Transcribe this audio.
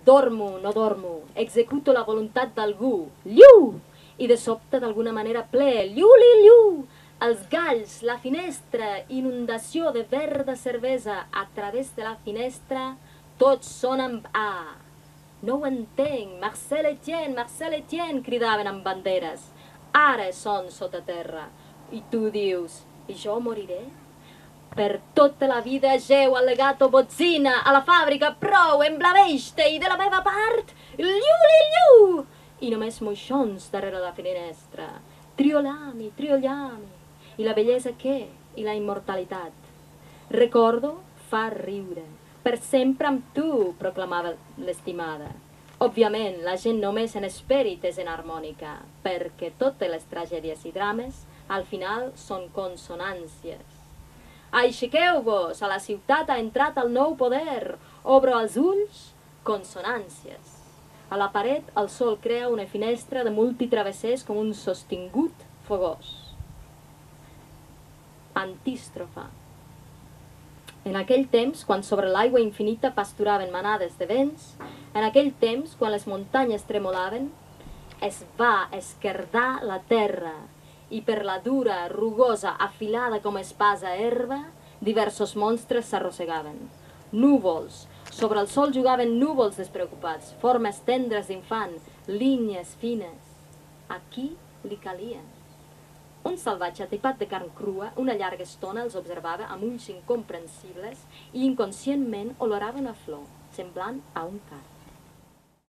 dormo, no dormo, executo la voluntat d'algú, llu! I de sobte, d'alguna manera, ple, llu! Els galls, la finestra, inundació de verda cervesa a través de la finestra, tots són amb A. No ho entenc, Marcel Etienne, cridaven amb banderes. Ara són sota terra. I tu dius, i jo moriré? Per tota la vida geu al legato botzina, a la fàbrica, prou, emblaveix-te, i de la meva part, llu! I només moixons darrere la finestra. Triolami. I la bellesa què? I la immortalitat. Recordo fa riure. Per sempre amb tu, proclamava l'estimada. Òbviament, la gent només en esperit és enharmònica, perquè totes les tragèdies i drames, al final, són consonàncies. Aixequeu-vos, a la ciutat ha entrat el nou poder. Obro els ulls, consonàncies. A la paret, el sol crea una finestra de multitravessers com un sostingut fogós. Antístrofa. En aquell temps, quan sobre l'aigua infinita pasturaven manades de vents, en aquell temps, quan les muntanyes tremolaven, es va esquerdar la terra i per la dura, rugosa, afilada com espasa herba, diversos monstres s'arrossegaven. Núvols. Sobre el sol jugaven núvols despreocupats, formes tendres d'infant, línies fines. Aquí li calien. Un salvatge atipat de carn crua una llarga estona els observava amb ulls incomprensibles i inconscientment olorava una flor, semblant a un car.